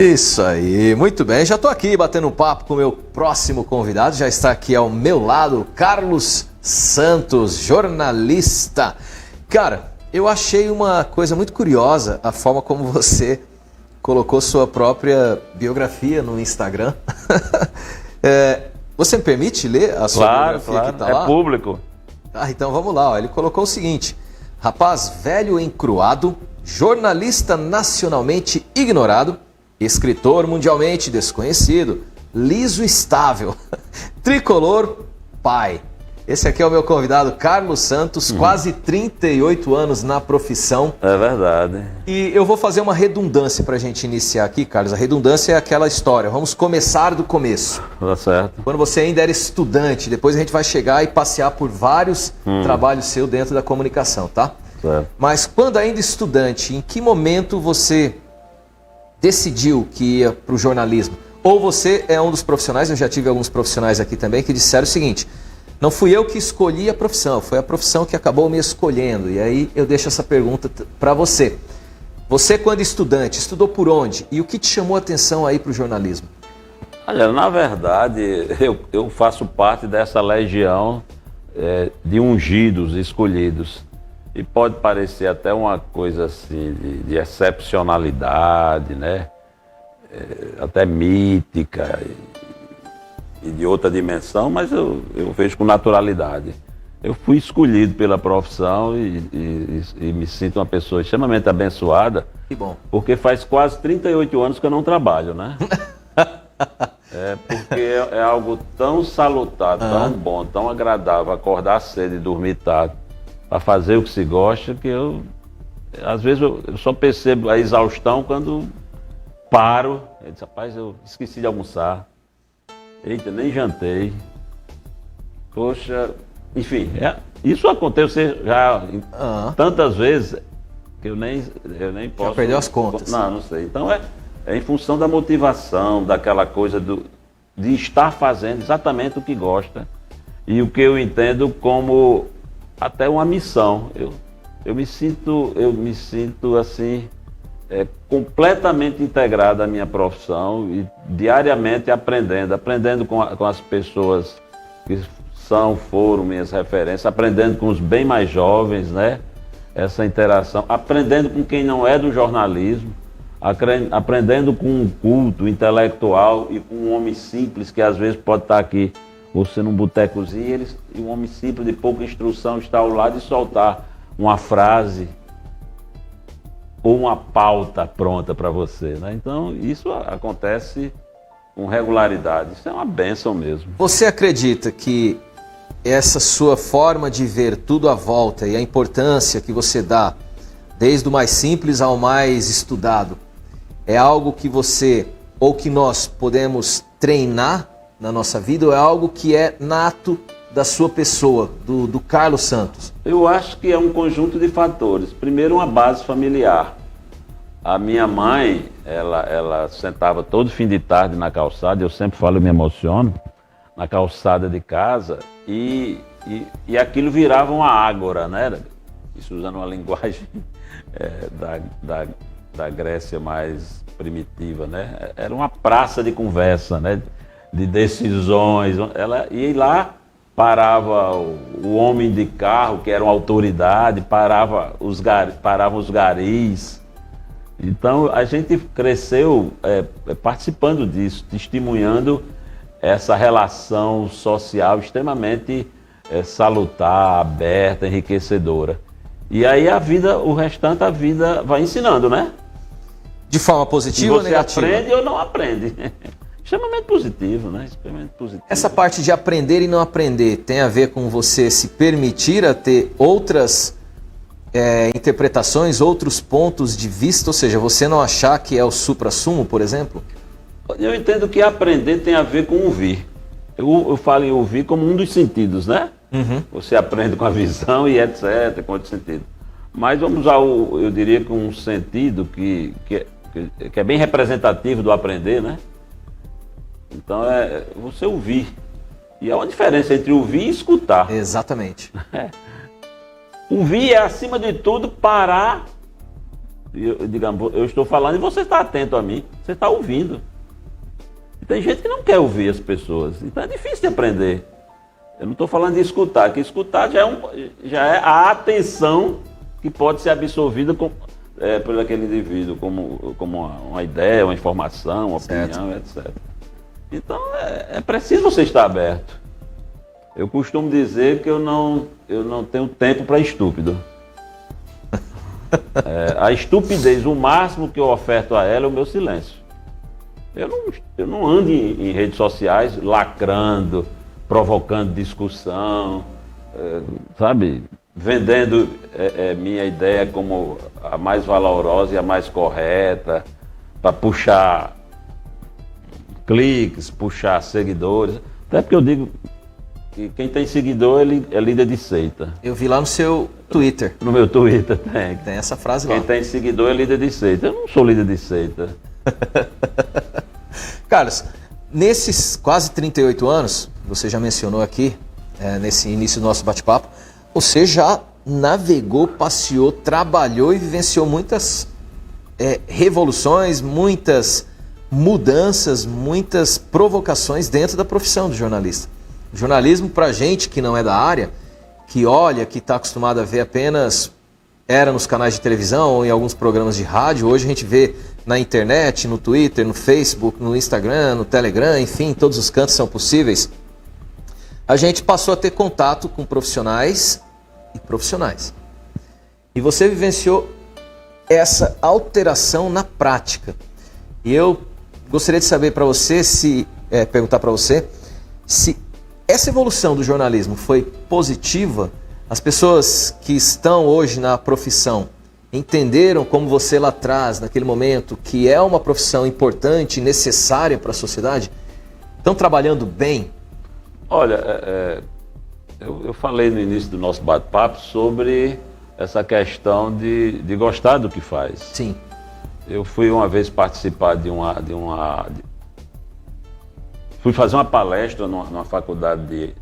Isso aí, muito bem. Já estou aqui batendo um papo com o meu próximo convidado. Já está aqui ao meu lado, Carlos Santos, jornalista. Cara, eu achei uma coisa muito curiosa a forma como você colocou sua própria biografia no Instagram. Você me permite ler a sua biografia Claro, que está lá? é público. Então vamos lá. Ó. Ele colocou o seguinte: rapaz velho encruado, jornalista nacionalmente ignorado, escritor mundialmente desconhecido, liso estável, tricolor, pai. Esse aqui é o meu convidado, Carlos Santos, quase 38 anos na profissão. É verdade. E eu vou fazer uma redundância para a gente iniciar aqui, Carlos. A redundância é aquela história, vamos começar do começo. Tá certo. Quando você ainda era estudante, depois a gente vai chegar e passear por vários trabalhos seus dentro da comunicação, tá? Certo. Mas quando ainda estudante, em que momento você decidiu que ia para o jornalismo? Ou você é um dos profissionais, eu já tive alguns profissionais aqui também que disseram o seguinte: não fui eu que escolhi a profissão, foi a profissão que acabou me escolhendo. E aí eu deixo essa pergunta para você. Você, quando estudante, estudou por onde? E o que te chamou a atenção aí para o jornalismo? Olha, na verdade, eu faço parte dessa legião de ungidos, escolhidos. E pode parecer até uma coisa assim de excepcionalidade, né? Até mítica e de outra dimensão, mas eu vejo com naturalidade. Eu fui escolhido pela profissão e me sinto uma pessoa extremamente abençoada. Que bom. Porque faz quase 38 anos que eu não trabalho, né? Porque é algo tão salutar, tão bom, tão agradável, acordar cedo e dormir tarde, para fazer o que se gosta, que às vezes eu só percebo a exaustão quando paro. Eu disse, rapaz, eu esqueci de almoçar. Eita, nem jantei. Poxa, enfim, isso acontece já tantas vezes que eu nem posso... Já perdeu as contas. Não sei. Então é em função da motivação, daquela coisa de estar fazendo exatamente o que gosta e o que eu entendo como até uma missão. Eu me sinto assim... completamente integrado à minha profissão e diariamente aprendendo com as pessoas que foram minhas referências, aprendendo com os bem mais jovens, né? Essa interação, aprendendo com quem não é do jornalismo, aprendendo com um culto intelectual e com um homem simples que às vezes pode estar aqui, você num botecozinho, e um homem simples de pouca instrução está ao lado e soltar uma frase ou uma pauta pronta para você, né? Então, isso acontece com regularidade. Isso é uma bênção mesmo. Você acredita que essa sua forma de ver tudo à volta e a importância que você dá, desde o mais simples ao mais estudado, é algo que você, ou que nós podemos treinar na nossa vida, ou é algo que é nato da sua pessoa, do Carlos Santos? Eu acho que é um conjunto de fatores. Primeiro, uma base familiar. A minha mãe, ela sentava todo fim de tarde na calçada, eu sempre falo, eu me emociono, na calçada de casa, e aquilo virava uma ágora, né? Isso usando uma linguagem da Grécia mais primitiva, né? Era uma praça de conversa, né? De decisões. Ela ia lá, parava o homem de carro, que era uma autoridade, paravam os garis. Então a gente cresceu participando disso, testemunhando essa relação social extremamente salutar, aberta, enriquecedora. E aí o restante da vida vai ensinando, né? De forma positiva ou negativa? Você aprende ou não aprende. Extremamente positivo, né? Extremamente positivo. Essa parte de aprender e não aprender tem a ver com você se permitir a ter outras interpretações, outros pontos de vista, ou seja, você não achar que é o suprassumo, por exemplo? Eu entendo que aprender tem a ver com ouvir. Eu falo em ouvir como um dos sentidos, né? Uhum. Você aprende com a visão e etc, com outro sentido. Mas vamos usar, eu diria que um sentido que é bem representativo do aprender, né? Então é você ouvir. E há uma diferença entre ouvir e escutar. Exatamente. Ouvir é, acima de tudo, parar Digamos, eu estou falando e você está atento a mim, você está ouvindo. E tem gente que não quer ouvir as pessoas, então é difícil de aprender. Eu não estou falando de escutar, que escutar já é a atenção que pode ser absorvida por aquele indivíduo como uma ideia, uma informação, uma opinião, etc. Então é preciso você estar aberto. Eu costumo dizer que eu não tenho tempo para estúpido. A estupidez, o máximo que eu oferto a ela é o meu silêncio. Eu não ando em redes sociais lacrando, provocando discussão, sabe? Vendendo minha ideia como a mais valorosa e a mais correta, para puxar cliques, puxar seguidores. Até porque eu digo que quem tem seguidor é líder de seita. Eu vi lá no seu Twitter. No meu Twitter tem. Tem essa frase lá. Quem tem seguidor é líder de seita. Eu não sou líder de seita. Carlos, nesses quase 38 anos, você já mencionou aqui, nesse início do nosso bate-papo, você já navegou, passeou, trabalhou e vivenciou muitas revoluções, muitas mudanças, muitas provocações dentro da profissão do jornalista. O jornalismo, pra gente que não é da área, que olha, que está acostumado a ver apenas, era nos canais de televisão ou em alguns programas de rádio, hoje a gente vê na internet, no Twitter, no Facebook, no Instagram, no Telegram, enfim, todos os cantos são possíveis. A gente passou a ter contato com profissionais e profissionais. E você vivenciou essa alteração na prática. E eu gostaria de saber para você, perguntar para você, se essa evolução do jornalismo foi positiva. As pessoas que estão hoje na profissão entenderam, como você lá atrás, naquele momento, que é uma profissão importante e necessária para a sociedade? Estão trabalhando bem? Olha, eu falei no início do nosso bate-papo sobre essa questão de gostar do que faz. Sim. Eu fui uma vez participar fui fazer uma palestra numa faculdade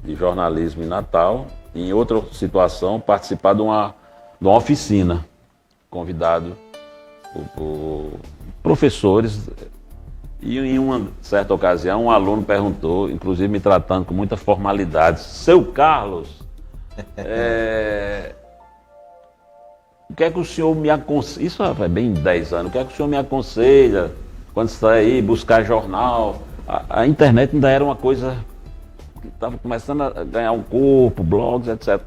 de jornalismo em Natal. Em outra situação, participar de uma oficina, convidado por professores. E em uma certa ocasião, um aluno perguntou, inclusive me tratando com muita formalidade: seu Carlos, o que é que o senhor me aconselha? Isso faz bem 10 anos. O que é que o senhor me aconselha quando você está aí buscar jornal? A internet ainda era uma coisa que estava começando a ganhar um corpo, blogs, etc.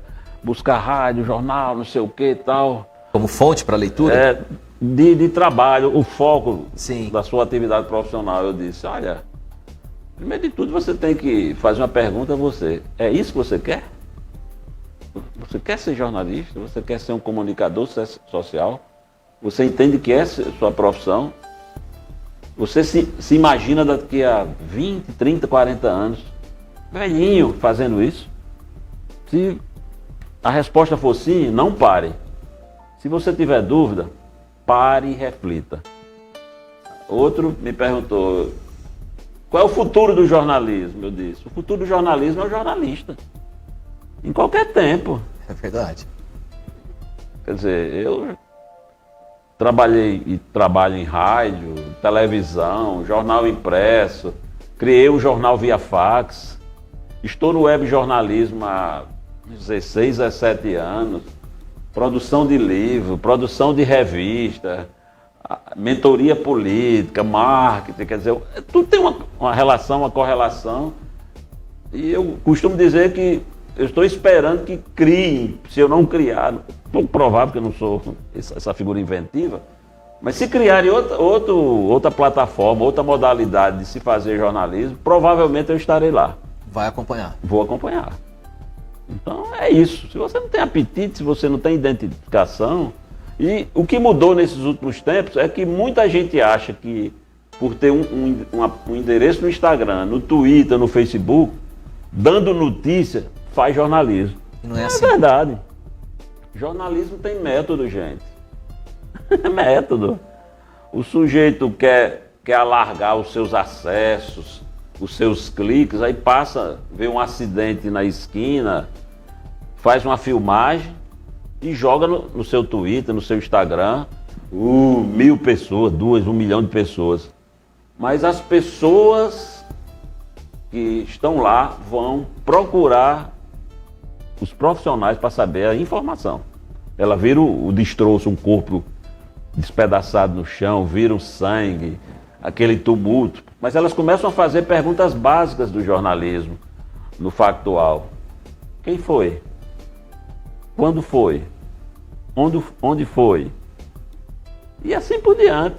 Buscar rádio, jornal, não sei o que e tal. Como fonte para leitura? De trabalho, o foco Sim. da sua atividade profissional. Eu disse: olha, primeiro de tudo você tem que fazer uma pergunta a você. É isso que você quer? Você quer ser jornalista? Você quer ser um comunicador social? Você entende que é sua profissão? Você se imagina daqui a 20, 30, 40 anos, velhinho, fazendo isso? Se a resposta for sim, não pare. Se você tiver dúvida, pare e reflita. Outro me perguntou: qual é o futuro do jornalismo? Eu disse: o futuro do jornalismo é o jornalista. Em qualquer tempo. É verdade. Quer dizer, eu trabalhei e trabalho em rádio, televisão, jornal impresso, criei o jornal via fax, estou no web jornalismo há 16, 17 anos, produção de livro, produção de revista, mentoria política, marketing, quer dizer, tudo tem uma relação, uma correlação. E eu costumo dizer que eu estou esperando que criem. Se eu não criar, pouco provável que eu não sou essa figura inventiva, mas se criarem outra plataforma, outra modalidade de se fazer jornalismo, provavelmente eu estarei lá. Vai acompanhar. Vou acompanhar. Então é isso. Se você não tem apetite, se você não tem identificação, e o que mudou nesses últimos tempos é que muita gente acha que por ter um endereço no Instagram, no Twitter, no Facebook, dando notícia, faz jornalismo. E não é assim. É verdade. Jornalismo tem método, gente. É método. O sujeito quer alargar os seus acessos, os seus cliques, aí passa, vê um acidente na esquina, faz uma filmagem e joga no seu Twitter, no seu Instagram, 1.000 pessoas, 2, 1 milhão de pessoas. Mas as pessoas que estão lá vão procurar os profissionais para saber a informação. Ela vira o destroço, um corpo despedaçado no chão, vira o sangue, aquele tumulto. Mas elas começam a fazer perguntas básicas do jornalismo, no factual. Quem foi? Quando foi? Onde foi? E assim por diante.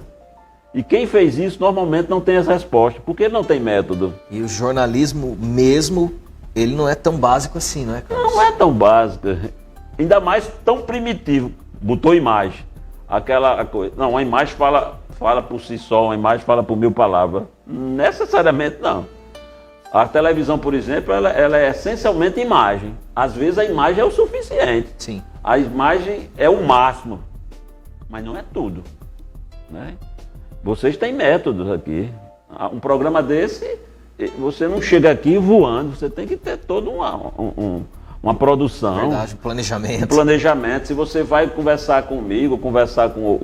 E quem fez isso normalmente não tem as respostas, porque ele não tem método. E o jornalismo mesmo, ele não é tão básico assim, não é, Carlos? Não é tão básico. Ainda mais tão primitivo. Botou imagem. Aquela coisa. Não, a imagem fala por si só, a imagem fala por 1000 palavras. Necessariamente não. A televisão, por exemplo, ela é essencialmente imagem. Às vezes a imagem é o suficiente. Sim. A imagem é o máximo. Mas não é tudo. Né? Vocês têm métodos aqui. Um programa desse, você não chega aqui voando. Você tem que ter toda uma produção. Verdade, um planejamento. Um planejamento. Se você vai conversar comigo, conversar com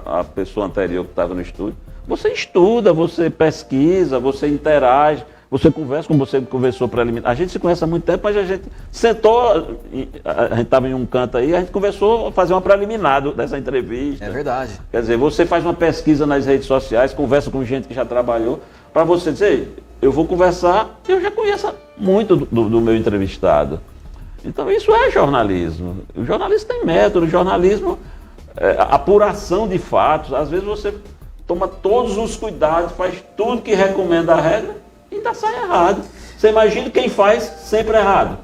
a pessoa anterior que estava no estúdio, você estuda, você pesquisa, você interage, você conversa como você conversou preliminar. A gente se conhece há muito tempo, mas a gente sentou, a gente estava em um canto aí, a gente conversou, fazer uma preliminar dessa entrevista. É verdade. Quer dizer, você faz uma pesquisa nas redes sociais, conversa com gente que já trabalhou, para você dizer, eu vou conversar, eu já conheço muito do meu entrevistado. Então isso é jornalismo. O jornalismo tem método, o jornalismo é apuração de fatos. Às vezes você toma todos os cuidados, faz tudo que recomenda a regra e ainda sai errado. Você imagina quem faz sempre errado.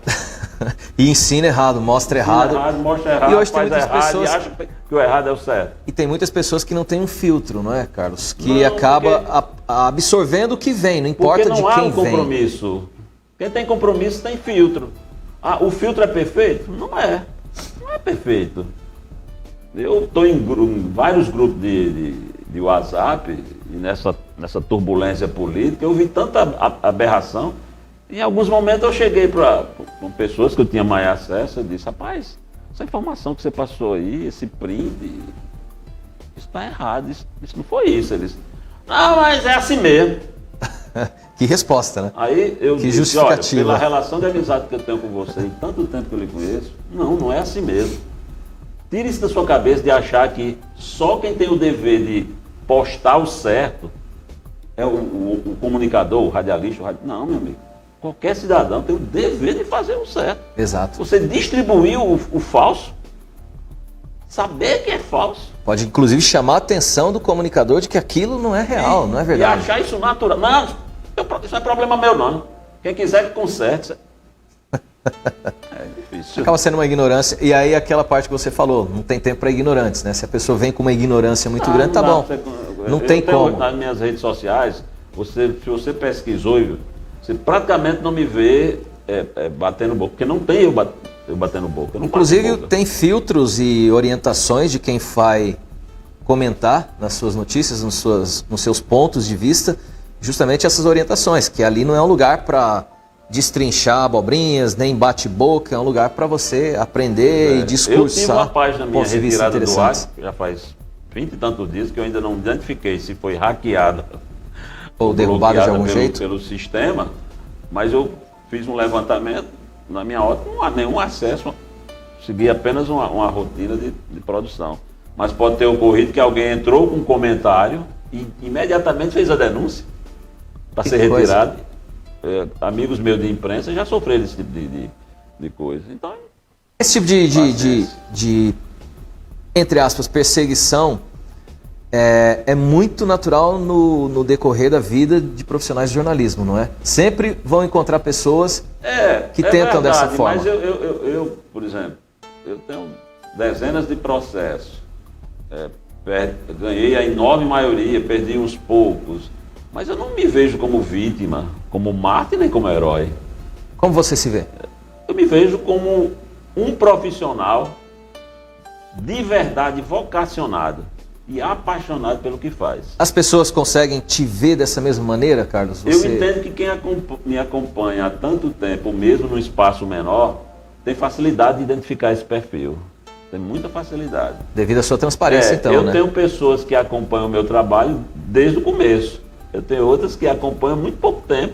E ensina errado, mostra errado. Mostra errado, e hoje tem faz muitas errado pessoas... e acha que o errado é o certo. E tem muitas pessoas que não têm um filtro, não é, Carlos? Que Não, acaba absorvendo o que vem, não importa de Porque não há quem um compromisso. Quem tem compromisso tem filtro. Ah, o filtro é perfeito? Não é. Não é perfeito. Eu estou em vários grupos de WhatsApp e nessa turbulência política, eu vi tanta aberração. Em alguns momentos eu cheguei para pessoas que eu tinha mais acesso e disse, rapaz, essa informação que você passou aí, esse print, isso está errado, isso não foi isso. Eles, não, mas é assim mesmo. Que resposta, né? Aí eu que disse, justificativa. olha, pela relação de amizade que eu tenho com você e tanto tempo que eu lhe conheço, não é assim mesmo. Tire isso da sua cabeça de achar que só quem tem o dever de postar o certo é o comunicador, o radialista, Não, meu amigo. Qualquer cidadão tem o dever de fazer o certo. Exato. Você distribuir o falso, saber que é falso. Pode inclusive chamar a atenção do comunicador de que aquilo não é real, não é verdade. E achar isso natural. Não, isso não é problema meu não. Quem quiser que conserte. É difícil. Acaba sendo uma ignorância. E aí aquela parte que você falou, não tem tempo para ignorantes, né? Se a pessoa vem com uma ignorância muito grande, tá bom. Não tem como. Nas minhas redes sociais, se você pesquisou, você praticamente não me vê batendo boca, porque não tem eu batendo boca. Inclusive tem filtros e orientações de quem vai comentar nas suas notícias, nos seus pontos de vista, justamente essas orientações, que ali não é um lugar para destrinchar abobrinhas, nem bate-boca, é um lugar para você aprender e discursar. Eu tive uma página minha retirada do ar, já faz 20 e tantos dias, que eu ainda não identifiquei se foi hackeada ou derrubada de algum jeito pelo sistema, mas eu fiz um levantamento, na minha ótica não há nenhum acesso, segui apenas uma rotina de produção. Mas pode ter ocorrido que alguém entrou com um comentário e imediatamente fez a denúncia para ser retirado. Amigos meus de imprensa já sofreram esse tipo de coisa. Então, esse tipo de entre aspas, perseguição é muito natural no decorrer da vida de profissionais de jornalismo, não é? Sempre vão encontrar pessoas que tentam verdade, dessa forma. Mas eu, por exemplo, eu tenho dezenas de processos. Ganhei a enorme maioria, perdi uns poucos. Mas eu não me vejo como vítima, como mártir, nem como herói. Como você se vê? Eu me vejo como um profissional de verdade vocacionado e apaixonado pelo que faz. As pessoas conseguem te ver dessa mesma maneira, Carlos? Eu entendo que quem me acompanha há tanto tempo, mesmo num espaço menor, tem facilidade de identificar esse perfil. tenho muita facilidade. Devido à sua transparência, então, eu né? tenho pessoas que acompanham o meu trabalho desde o começo. Eu tenho outras que acompanham há muito pouco tempo.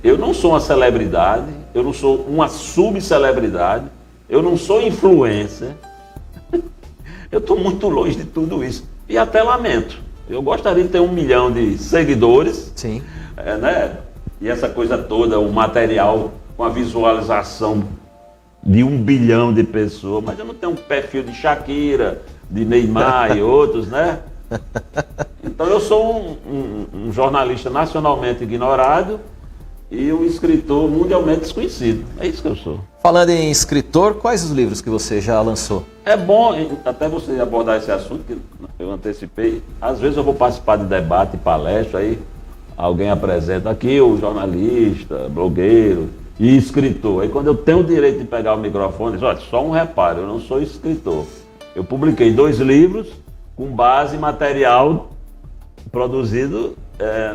Eu não sou uma celebridade, eu não sou uma subcelebridade, eu não sou influencer. Eu estou muito longe de tudo isso. E até lamento. Eu gostaria de ter 1 milhão de seguidores. Sim. Né? E essa coisa toda, o material com a visualização de 1 bilhão de pessoas. Mas eu não tenho um perfil de Shakira, de Neymar e outros, né? Então eu sou um jornalista nacionalmente ignorado e um escritor mundialmente desconhecido. É isso que eu sou. Falando em escritor, quais os livros que você já lançou? É bom até você abordar esse assunto, que eu antecipei. Às vezes eu vou participar de debate, palestra, aí alguém apresenta aqui o jornalista, blogueiro e escritor. Aí quando eu tenho o direito de pegar o microfone, diz, olha, só um reparo, eu não sou escritor. Eu publiquei 2 livros com base em material produzido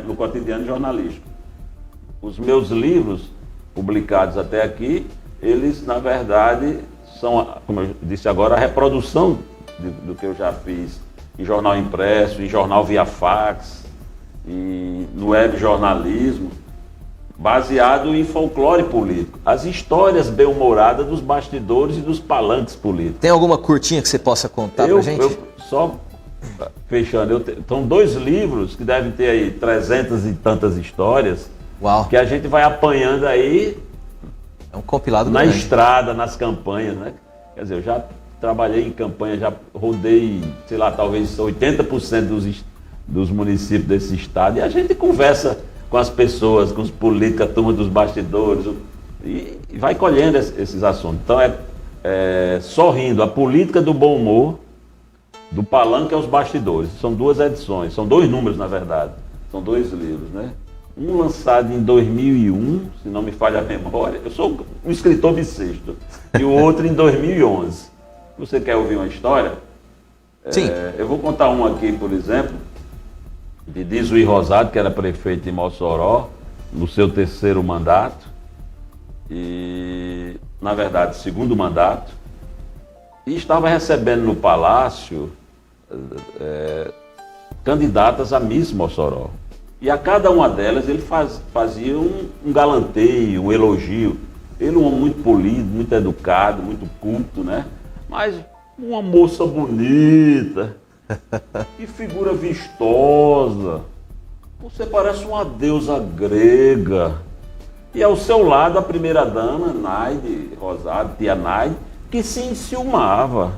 no cotidiano jornalístico. Os meus livros publicados até aqui, eles na verdade são, como eu disse agora, a reprodução do que eu já fiz em jornal impresso, em jornal via fax, no web jornalismo, baseado em folclore político. As histórias bem-humoradas dos bastidores e dos palanques políticos. Tem alguma curtinha que você possa contar pra gente? Só fechando, são 2 livros que devem ter aí 300 e tantas histórias. Uau. Que a gente vai apanhando aí é um compilado na grande. estrada, nas campanhas, né? Quer dizer, eu já trabalhei em campanha, já rodei, sei lá, talvez 80% dos municípios desse estado, e a gente conversa com as pessoas, com os políticos, a turma dos bastidores, e vai colhendo esses assuntos. Então Sorrindo, a política do bom humor, do palanque aos bastidores. São 2 edições, são 2 números na verdade, são 2 livros, né? Um lançado em 2001, se não me falha a memória, eu sou um escritor bissexto, e o outro em 2011. Você quer ouvir uma história? Sim. Eu vou contar um aqui, por exemplo, de Dizuí Rosado, que era prefeito de Mossoró, no seu 3º mandato, e, na verdade, 2º mandato, e estava recebendo no Palácio candidatas a Miss Mossoró. E a cada uma delas ele fazia um galanteio, um elogio. Ele é um homem muito polido, muito educado, muito culto, né? Mas uma moça bonita, que figura vistosa. Você parece uma deusa grega. E ao seu lado a primeira-dama, Naide Rosado, tia Naide, que se enciumava.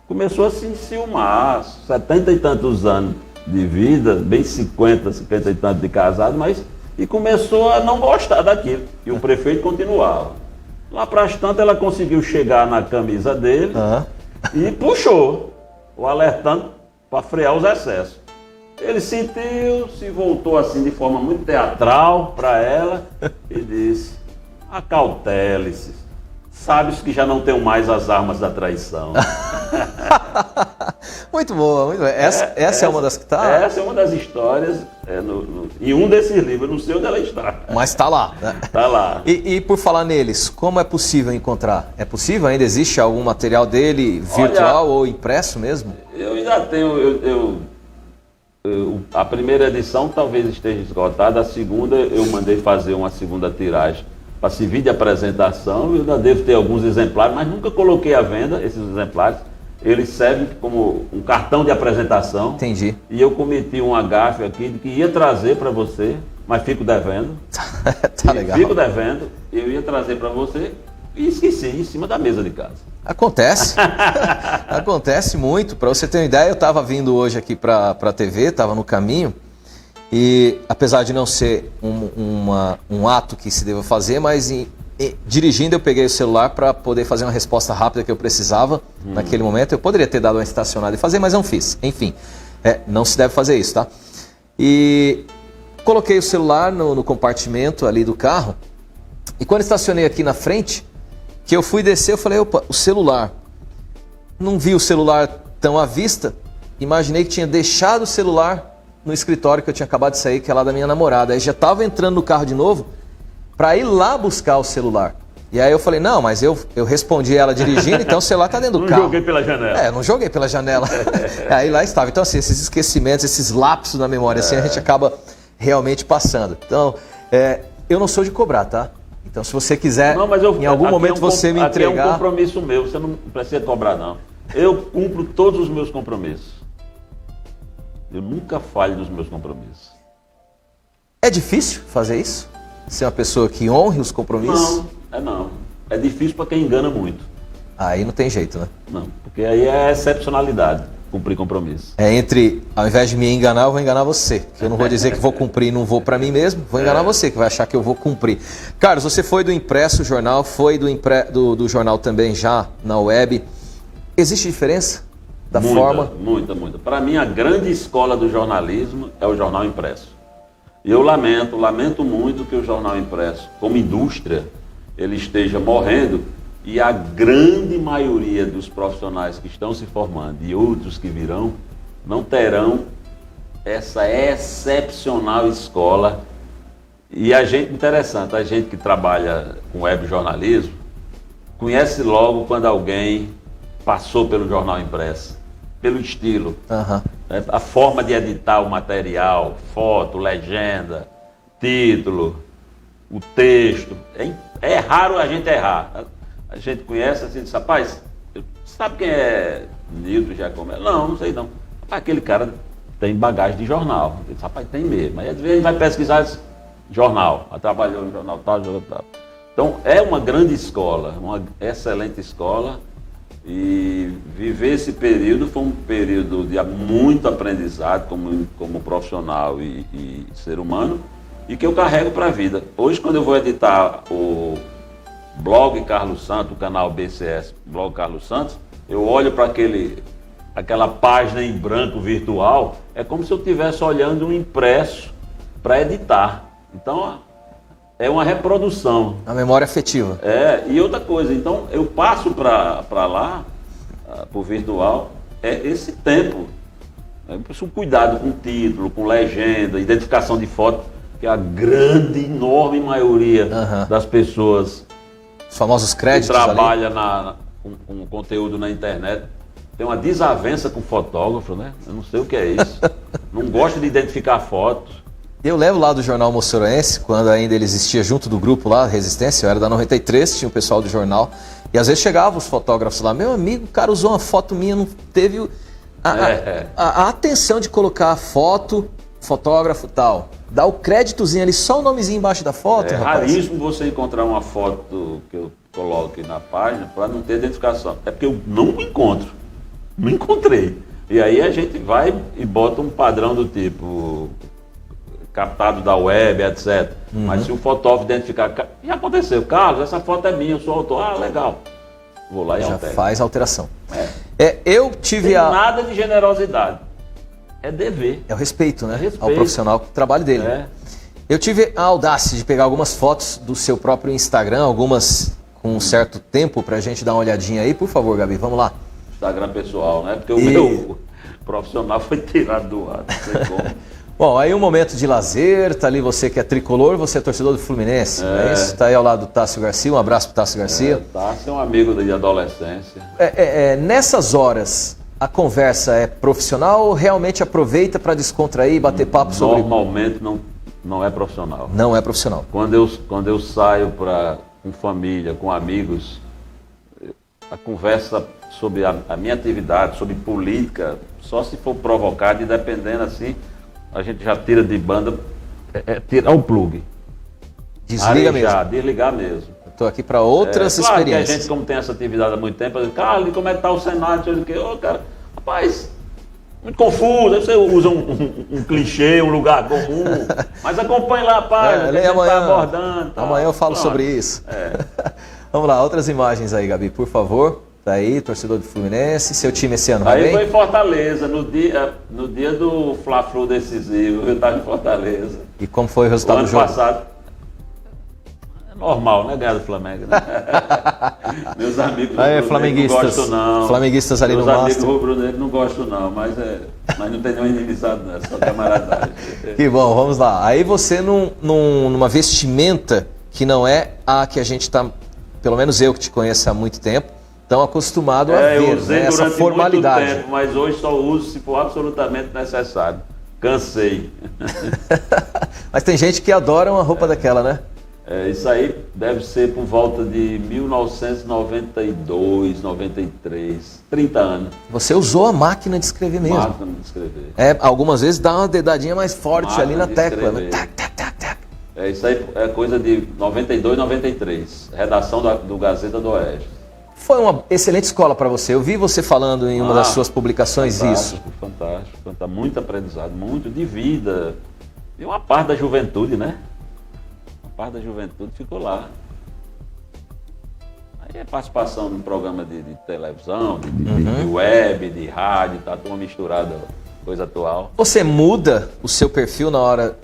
Começou a se enciumar, 70 e tantos anos de vida, bem 50 e tanto de casado, e começou a não gostar daquilo. E o prefeito continuava. Lá para as tantas ela conseguiu chegar na camisa dele e puxou, o alertando para frear os excessos. Ele sentiu, se voltou assim de forma muito teatral para ela e disse: acautele-se, sabes que já não tenho mais as armas da traição. Muito boa, muito boa. Essa é uma das que está? Essa é uma das histórias em um desses livros, não sei onde ela está. Mas está lá. Né? Está lá. E por falar neles, como é possível encontrar? É possível? Ainda existe algum material dele virtual ou impresso mesmo? Eu ainda tenho... a primeira edição talvez esteja esgotada, a segunda eu mandei fazer uma segunda tiragem para servir de apresentação. Eu ainda devo ter alguns exemplares, mas nunca coloquei à venda esses exemplares. Eles servem como um cartão de apresentação. Entendi. E eu cometi um agafe aqui de que ia trazer para você, mas fico devendo. Tá legal. Fico devendo, eu ia trazer para você e esqueci em cima da mesa de casa. Acontece. Acontece muito. Para você ter uma ideia, eu estava vindo hoje aqui para a TV, estava no caminho, e apesar de não ser um ato que se deva fazer, mas dirigindo eu peguei o celular para poder fazer uma resposta rápida que eu precisava naquele momento. Eu poderia ter dado uma estacionada e fazer, mas não fiz. Enfim, não se deve fazer isso, tá? E coloquei o celular no compartimento ali do carro, e quando estacionei aqui na frente, que eu fui descer, eu falei, opa, o celular. Não vi o celular tão à vista, imaginei que tinha deixado o celular no escritório que eu tinha acabado de sair, que é lá da minha namorada. Aí já estava entrando no carro de novo para ir lá buscar o celular. E aí eu falei, não, mas eu respondi ela dirigindo, então o celular tá dentro do carro. Não joguei pela janela. Não joguei pela janela. Aí lá estava. Então, assim, esses esquecimentos, esses lapsos na memória, assim, a gente acaba realmente passando. Então, eu não sou de cobrar, tá? Então, se você quiser, em algum momento você me entregar... Aqui é um compromisso meu, você não precisa cobrar, não. Eu cumpro todos os meus compromissos. Eu nunca falho nos meus compromissos. É difícil fazer isso? Ser uma pessoa que honre os compromissos? Não. É difícil para quem engana muito. Aí não tem jeito, né? Não, porque aí é excepcionalidade, cumprir compromisso. Entre, ao invés de me enganar, eu vou enganar você. Eu não vou dizer que vou cumprir, não vou para mim mesmo, vou enganar você, que vai achar que eu vou cumprir. Carlos, você foi do impresso jornal, foi do jornal também já na web. Existe diferença da forma? Muita. Para mim, a grande escola do jornalismo é o jornal impresso. E eu lamento muito que o jornal impresso, como indústria, ele esteja morrendo e a grande maioria dos profissionais que estão se formando e outros que virão não terão essa excepcional escola. E a gente, interessante, a gente que trabalha com web jornalismo conhece logo quando alguém passou pelo jornal impresso, pelo estilo, a forma de editar o material, foto, legenda, título, o texto. É raro a gente errar. A gente conhece assim, diz, rapaz, sabe quem é Nilton Giacomelli? Não sei não. Rapaz, aquele cara tem bagagem de jornal. Diz, rapaz, tem mesmo. Aí às vezes a gente vai pesquisar esse jornal, trabalhou no jornal tal. Então é uma grande escola, uma excelente escola. E viver esse período foi um período de muito aprendizado como profissional e ser humano, e que eu carrego para a vida. Hoje, quando eu vou editar o blog Carlos Santos, o canal BCS, blog Carlos Santos, eu olho para aquela página em branco virtual, é como se eu estivesse olhando um impresso para editar. Então, é uma reprodução. A memória afetiva. E outra coisa, então eu passo para lá, para o virtual, esse tempo. Eu preciso cuidado com título, com legenda, identificação de foto, que a grande, enorme maioria das pessoas os famosos créditos que trabalha com conteúdo na internet tem uma desavença com o fotógrafo, né? Eu não sei o que é isso. Não gosta de identificar fotos. Eu lembro lá do jornal Moçoroense, quando ainda ele existia junto do grupo lá, Resistência, eu era da 93, tinha o pessoal do jornal, e às vezes chegavam os fotógrafos lá, meu amigo, o cara usou uma foto minha, não teve a atenção de colocar a foto, fotógrafo tal, dá o créditozinho ali, só o nomezinho embaixo da foto, rapaz. Raríssimo você encontrar uma foto que eu coloque na página para não ter identificação, é porque eu não encontro, não encontrei. E aí a gente vai e bota um padrão do tipo... captado da web, etc. Mas se o fotógrafo identificar... Já aconteceu. Carlos, essa foto é minha, eu sou autor. Ah, legal. Vou lá e já altero. Faz alteração. Eu tive Tem nada de generosidade. É dever. É o respeito, né? Respeito. Ao profissional, o trabalho dele. Eu tive a audácia de pegar algumas fotos do seu próprio Instagram, algumas com um certo tempo, pra gente dar uma olhadinha aí. Por favor, Gabi, vamos lá. Instagram pessoal, né? Porque o meu profissional foi tirado do ar. Não sei como. Bom, aí um momento de lazer, tá ali você que é tricolor, você é torcedor do Fluminense, não é isso? Tá aí ao lado do Tássio Garcia, um abraço pro Tássio Garcia. Tássio é um amigo de adolescência. Nessas horas, a conversa é profissional ou realmente aproveita para descontrair e bater papo sobre... Normalmente não é profissional. Não é profissional. Quando eu saio com família, com amigos, a conversa sobre a minha atividade, sobre política, só se for provocado e dependendo assim... A gente já tira de banda, tirar o plug. Desliga mesmo. Desligar mesmo. Estou aqui para outras experiências. experiências. Que a gente, como tem essa atividade há muito tempo, diz, Carlos, como é que está o Senado? Cara, rapaz, muito confuso. Aí você usa um clichê, um lugar comum, mas acompanhe lá a página, que a gente está abordando. Tá? Amanhã eu falo sobre isso. Vamos lá, outras imagens aí, Gabi, por favor. Tá aí, torcedor do Fluminense. Seu time esse ano vai bem? Aí foi em Fortaleza, no dia do Fla-Flu decisivo, eu estava em Fortaleza. E como foi o resultado do jogo? Ano passado, é normal, né, ganhar do Flamengo, né? Meus amigos aí, flamenguistas, não gostam não. Flamenguistas ali no Master. Meus amigos rubro-negros não gostam não, mas não tem nenhuma inimizade não, é só camaradagem. Que bom, vamos lá. Aí você numa vestimenta que não é a que a gente está pelo menos eu que te conheço há muito tempo, estão acostumados a eu ver, usei né, essa durante formalidade. muito tempo, mas hoje só uso se for absolutamente necessário. Cansei. Mas tem gente que adora uma roupa daquela, né? Isso aí deve ser por volta de 1992, 93, 30 anos. Você usou a máquina de escrever mesmo. Máquina de escrever. Algumas vezes dá uma dedadinha mais forte Máquina ali na de tecla. Né? escrever. Tac, tac, tac, tac. Isso aí é coisa de 92, 93. Redação do Gazeta do Oeste. Foi uma excelente escola para você. Eu vi você falando em uma das suas publicações isso. Fantástico. Muito aprendizado, muito de vida. E uma parte da juventude, né? Uma parte da juventude ficou lá. Aí é participação num programa de televisão, de web, de rádio, tá tudo misturado, coisa atual. Você muda o seu perfil na hora,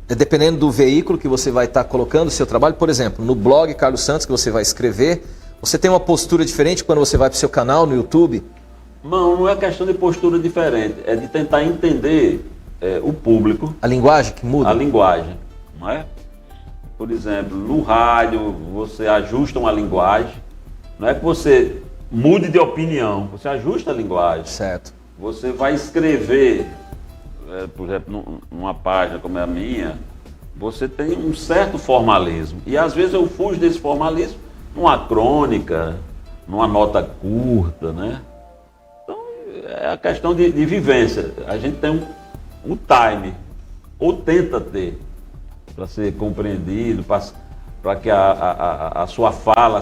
dependendo do veículo que você vai estar colocando o seu trabalho. Por exemplo, no blog Carlos Santos, que você vai escrever, você tem uma postura diferente quando você vai para o seu canal no YouTube? Não é questão de postura diferente, é de tentar entender o público. A linguagem que muda? A linguagem, não é? Por exemplo, no rádio você ajusta uma linguagem, não é que você mude de opinião, você ajusta a linguagem. Certo. Você vai escrever, por exemplo, numa página como é a minha, você tem um certo formalismo. E às vezes eu fujo desse formalismo numa crônica, numa nota curta, né? Então é a questão de vivência. A gente tem um time, ou tenta ter, para ser compreendido, para que a sua fala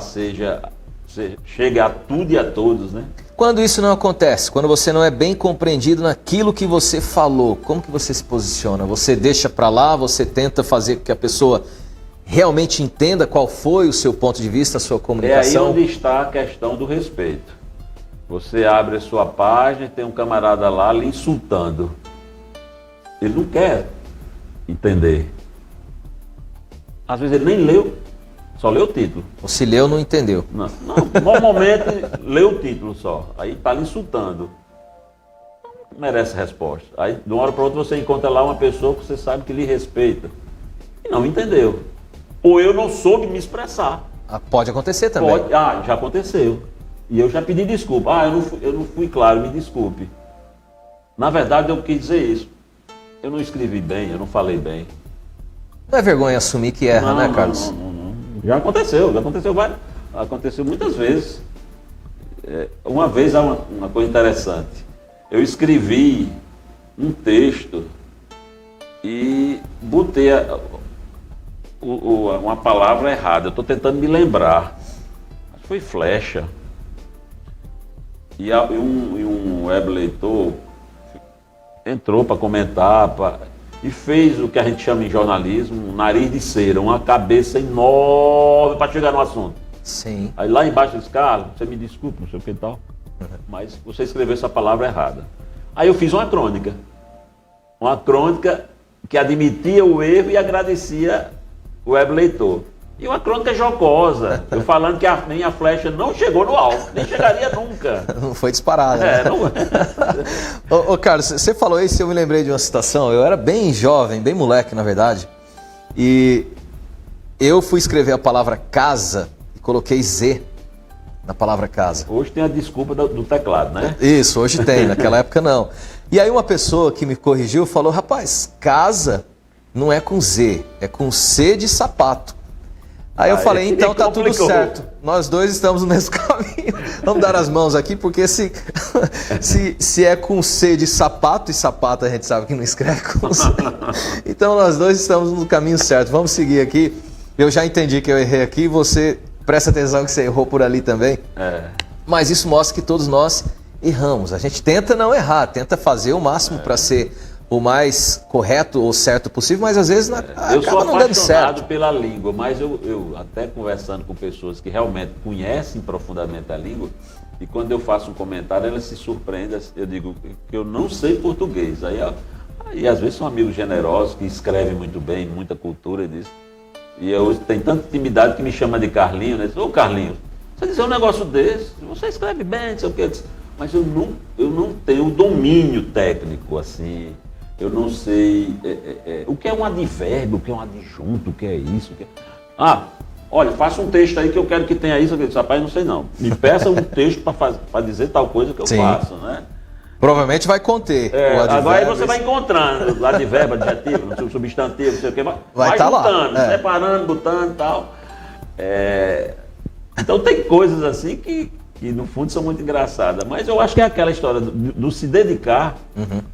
chegue a tudo e a todos, né? Quando isso não acontece, quando você não é bem compreendido naquilo que você falou, como que você se posiciona? Você deixa para lá, você tenta fazer com que a pessoa realmente entenda qual foi o seu ponto de vista, a sua comunicação? É aí onde está a questão do respeito. Você abre a sua página e tem um camarada lá lhe insultando. Ele não quer entender. Às vezes ele nem leu, só leu o título. Ou se leu, não entendeu. Não, normalmente leu o título só, aí está lhe insultando. Não merece resposta. Aí de uma hora para outra você encontra lá uma pessoa que você sabe que lhe respeita e não entendeu. Ou eu não soube me expressar. Pode acontecer também. Pode, já aconteceu. E eu já pedi desculpa. Eu não fui claro, me desculpe. Na verdade eu quis dizer isso. Eu não escrevi bem, eu não falei bem. Não é vergonha assumir que erra, né, Carlos? Não. Já aconteceu muitas vezes. Uma vez há uma coisa interessante. Eu escrevi um texto e botei uma palavra errada. Eu estou tentando me lembrar. Acho que foi flecha. E um web leitor entrou para comentar e fez o que a gente chama em jornalismo um nariz de cera, uma cabeça enorme para chegar no assunto. Sim. Aí lá embaixo disse, Carlos, você me desculpa, não sei o que e tal, mas você escreveu essa palavra errada. Aí eu fiz uma crônica que admitia o erro e agradecia o web leitor. E uma crônica jocosa, eu falando que a minha flecha não chegou no alvo, nem chegaria nunca. Não foi disparada. Né? Não... Ô, Carlos, você falou isso e eu me lembrei de uma situação. Eu era bem jovem, bem moleque, na verdade. E eu fui escrever a palavra casa e coloquei Z na palavra casa. Hoje tem a desculpa do teclado, né? Isso, hoje tem, naquela época não. E aí uma pessoa que me corrigiu falou, rapaz, casa não é com Z, é com C de sapato. Aí eu falei, então tá tudo certo. Nós dois estamos no mesmo caminho. Vamos dar as mãos aqui, porque se é com C de sapato, e sapato a gente sabe que não escreve com C. Então nós dois estamos no caminho certo. Vamos seguir aqui. Eu já entendi que eu errei aqui, você presta atenção que você errou por ali também. Mas isso mostra que todos nós erramos. A gente tenta não errar, tenta fazer o máximo para ser o mais correto ou certo possível, mas às vezes acaba não dando certo. Eu sou apaixonado pela língua, mas eu até conversando com pessoas que realmente conhecem profundamente a língua, e quando eu faço um comentário, elas se surpreendem, eu digo que eu não sei português. Aí às vezes são amigos generosos que escrevem muito bem, muita cultura disso. E eu tenho tanta intimidade que me chama de Carlinhos, né? Ô Carlinhos, você dizer um negócio desse, você escreve bem, não sei o que, mas eu não tenho domínio técnico assim. Eu não sei o que é um advérbio, o que é um adjunto, o que é isso. Olha, faça um texto aí que eu quero que tenha isso. Eu disse, rapaz, não sei não. Me peça um texto para dizer tal coisa que eu faço, né? Provavelmente vai conter o advérbio. Agora aí você vai encontrando o advérbio, adjetivo, substantivo, não sei o que. Vai tá juntando, lá. separando, botando e tal. Então tem coisas assim que no fundo são muito engraçadas. Mas eu acho que é aquela história do se dedicar,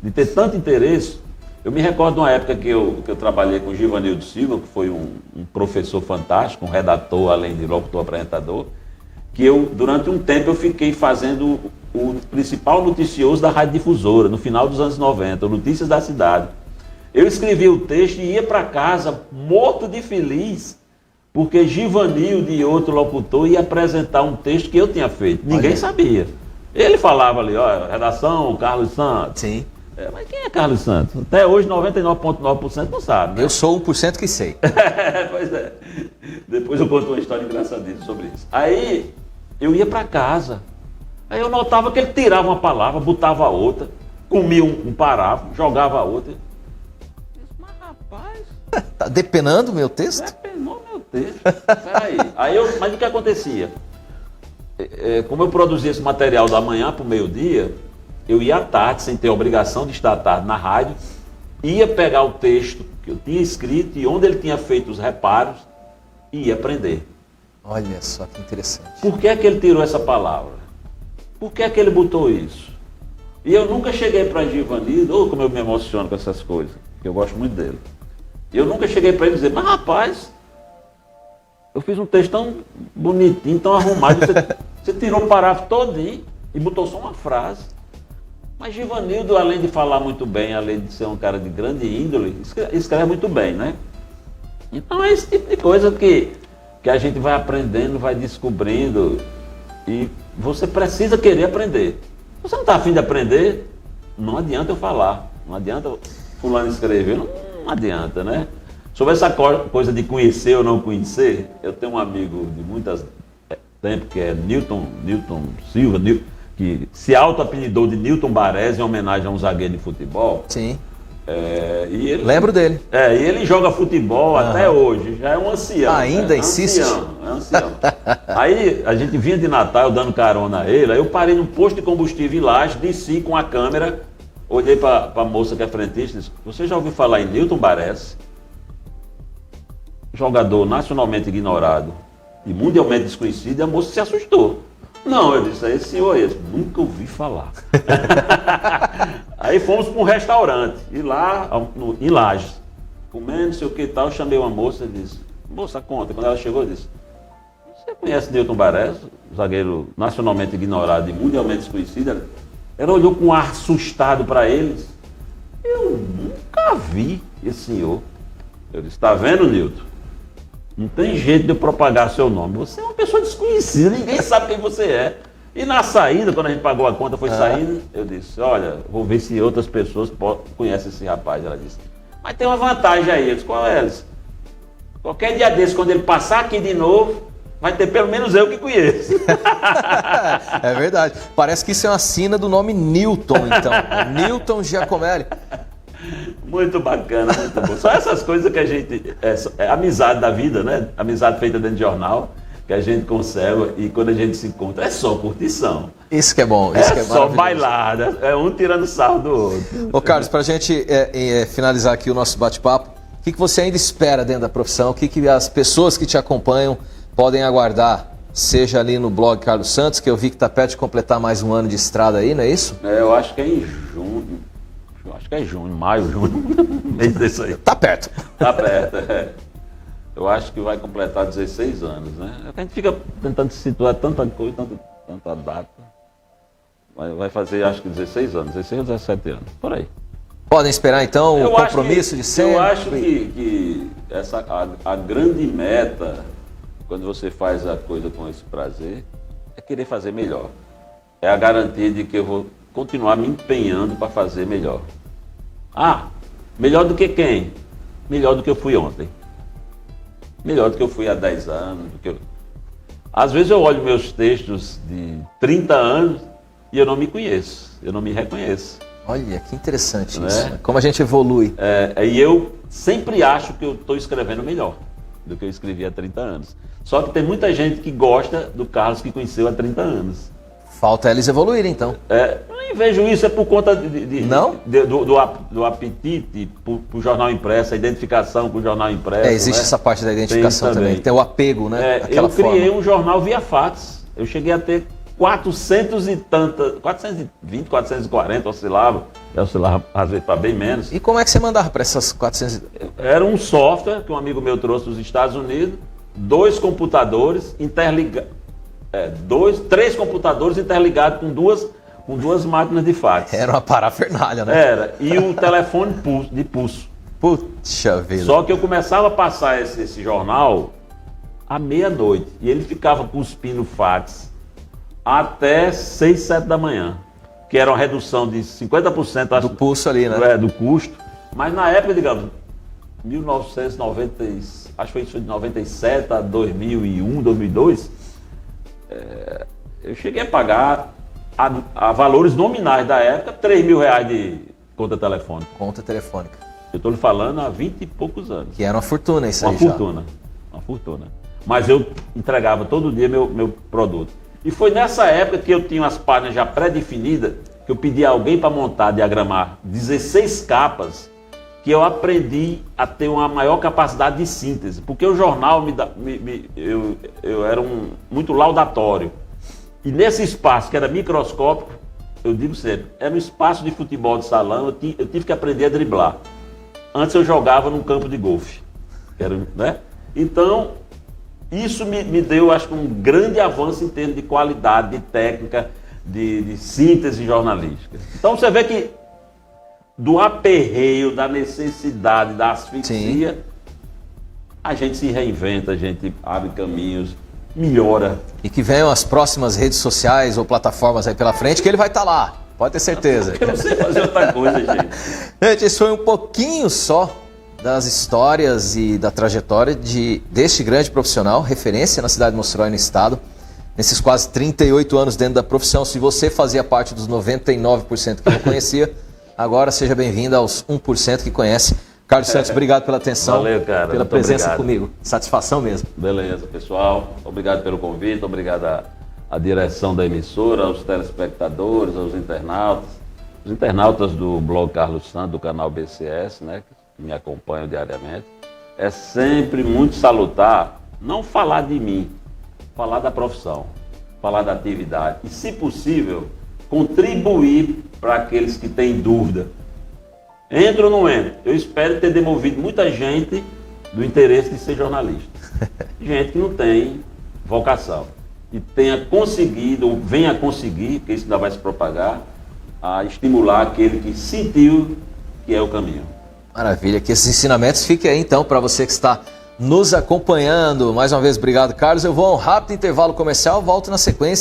de ter tanto interesse. Eu me recordo de uma época que eu trabalhei com o Givanildo Silva, que foi um professor fantástico, um redator, além de locutor apresentador, que durante um tempo, eu fiquei fazendo o principal noticioso da Rádio Difusora, no final dos anos 90, o Notícias da Cidade. Eu escrevia o texto e ia para casa morto de feliz, porque Givanildo e outro locutor ia apresentar um texto que eu tinha feito. Ninguém sabia. Ele falava ali, ó, redação, Carlos Santos. Sim. Mas quem é Carlos Santos? Até hoje 99,9% não sabe, né? Eu sou 1% que sei. Pois é. Depois eu conto uma história engraçadíssima sobre isso. Aí eu ia para casa. Aí eu notava que ele tirava uma palavra, botava outra, comia um parágrafo, jogava outra. Eu disse, mas rapaz... Tá depenando o meu texto? Depenou meu texto. Peraí. Mas o que acontecia? Como eu produzia esse material da manhã para o meio-dia, eu ia à tarde, sem ter a obrigação de estar à tarde na rádio, ia pegar o texto que eu tinha escrito e onde ele tinha feito os reparos e ia aprender. Olha só que interessante. Por que é que ele tirou essa palavra? Por que é que ele botou isso? E eu nunca cheguei para Givanildo, como eu me emociono com essas coisas, que eu gosto muito dele. Eu nunca cheguei para ele dizer, mas rapaz, eu fiz um texto tão bonitinho, tão arrumado, você tirou o parágrafo todinho e botou só uma frase. Mas Givanildo, além de falar muito bem, além de ser um cara de grande índole, escreve muito bem, né? Então é esse tipo de coisa que a gente vai aprendendo, vai descobrindo, e você precisa querer aprender. Se você não está a fim de aprender, não adianta eu falar, não adianta fulano escrever, não adianta, né? Sobre essa coisa de conhecer ou não conhecer, eu tenho um amigo de muito tempo, que é Newton Silva, que se auto-apelidou de Newton Baresi em homenagem a um zagueiro de futebol. Sim. Lembro dele. E ele joga futebol até hoje, já é um ancião. Ainda insiste? É ancião. Aí a gente vinha de Natal, eu dando carona a ele, aí eu parei num posto de combustível em Laje, desci com a câmera, olhei para a moça que é frentista e disse, você já ouviu falar em Newton Baresi? Jogador nacionalmente ignorado e mundialmente desconhecido, e a moça se assustou. Não, eu disse, esse senhor é esse. Nunca ouvi falar. Aí fomos para um restaurante, e lá, em Lages, comendo, não sei o que e tal, eu chamei uma moça e disse, moça, conta. Quando ela chegou, eu disse, você conhece Newton Baresi, zagueiro nacionalmente ignorado e mundialmente desconhecido? Ela olhou com um ar assustado para eles. Eu nunca vi esse senhor. Eu disse, está vendo, Newton? Não tem jeito de eu propagar seu nome. Você é uma pessoa desconhecida, ninguém sabe quem você é. E na saída, quando a gente pagou a conta, foi saindo, eu disse, olha, vou ver se outras pessoas conhecem esse rapaz. Ela disse, mas tem uma vantagem aí. Eu disse, qual é ela? Qualquer dia desse, quando ele passar aqui de novo, vai ter pelo menos eu que conheço. É verdade. Parece que isso é uma sina do nome Newton, então. Newton Giacomelli. Muito bacana, muito bom. Só essas coisas que a gente... É amizade da vida, né? Amizade feita dentro de jornal, que a gente conserva, e quando a gente se encontra, é só curtição. Isso que é bom. Isso que é só bailada. É um tirando sarro do outro. Ô Carlos, pra gente finalizar aqui o nosso bate-papo, o que você ainda espera dentro da profissão? O que as pessoas que te acompanham podem aguardar? Seja ali no blog Carlos Santos, que eu vi que está perto de completar mais um ano de estrada aí, não é isso? Eu acho que é em junho. Acho que é junho, maio, junho. Mês desse aí. Tá perto. Tá perto, Eu acho que vai completar 16 anos, né? A gente fica tentando se situar tanta coisa, tanta data. Vai fazer, acho que 16 anos, 16 ou 17 anos, por aí. Podem esperar, então, o compromisso de sempre? Eu acho que a grande meta, quando você faz a coisa com esse prazer, é querer fazer melhor. É a garantia de que eu vou continuar me empenhando para fazer melhor. Melhor do que quem? Melhor do que eu fui ontem. Melhor do que eu fui há 10 anos. Às vezes eu olho meus textos de 30 anos e eu não me conheço, eu não me reconheço. Olha, que interessante isso, né? Como a gente evolui. E eu sempre acho que eu estou escrevendo melhor do que eu escrevi há 30 anos. Só que tem muita gente que gosta do Carlos que conheceu há 30 anos. Falta eles evoluírem, então. Eu nem vejo isso, é por conta Não? do apetite pro jornal impresso, a identificação com o jornal impresso. Existe, né? Essa parte da identificação também. Tem o apego, né? Eu criei um jornal via fax. Eu cheguei a ter 420, 440, oscilava às vezes para bem menos. E como é que você mandava para essas 400? Era um software que um amigo meu trouxe dos Estados Unidos, 2 computadores interligados, 3 computadores interligados com duas máquinas de fax. Era uma parafernália, né? Era, e o telefone de pulso. Puxa vida. Só que eu começava a passar esse jornal à meia-noite, e ele ficava cuspindo fax até 6, 7 da manhã, que era uma redução de 50% do pulso ali, né? Do custo. Mas na época, digamos, 1990, acho que foi de 97 a 2001, 2002, eu cheguei a pagar a valores nominais da época, R$3.000 de conta telefônica. Conta telefônica. Eu estou lhe falando há 20 e poucos anos. Que era uma fortuna isso aí. Uma fortuna. Mas eu entregava todo dia meu produto. E foi nessa época que eu tinha as páginas já pré-definidas, que eu pedi a alguém para montar, diagramar 16 capas, que eu aprendi a ter uma maior capacidade de síntese. Porque o jornal eu era muito laudatório. E nesse espaço que era microscópico, eu digo sempre, era um espaço de futebol de salão, eu tive que aprender a driblar. Antes eu jogava num campo de golfe. Né? Então, isso me deu, acho que, um grande avanço em termos de qualidade, de técnica, de síntese jornalística. Então você vê que do aperreio, da necessidade, da asfixia, sim, a gente se reinventa, a gente abre caminhos, melhora. E que venham as próximas redes sociais ou plataformas aí pela frente, que ele vai estar lá, pode ter certeza. Eu não sei fazer outra coisa, gente. Gente, isso foi um pouquinho só das histórias e da trajetória deste grande profissional, referência na cidade de Mossoró e no estado, nesses quase 38 anos dentro da profissão. Se você fazia parte dos 99% que não conhecia, agora seja bem-vindo aos 1% que conhece. Carlos Santos, obrigado pela atenção. Valeu, cara. Pela presença comigo. Satisfação mesmo. Beleza, pessoal. Obrigado pelo convite, obrigado à direção da emissora, aos telespectadores, aos internautas. Os internautas do blog Carlos Santos, do canal BCS, né, que me acompanham diariamente. É sempre muito salutar, não falar de mim, falar da profissão, falar da atividade. E, se possível, contribuir para aqueles que têm dúvida. Entra ou não entra? Eu espero ter demovido muita gente do interesse de ser jornalista. Gente que não tem vocação. E tenha conseguido, ou venha conseguir, porque isso ainda vai se propagar, a estimular aquele que sentiu que é o caminho. Maravilha, que esses ensinamentos fiquem aí então para você que está nos acompanhando. Mais uma vez, obrigado, Carlos. Eu vou a um rápido intervalo comercial, volto na sequência.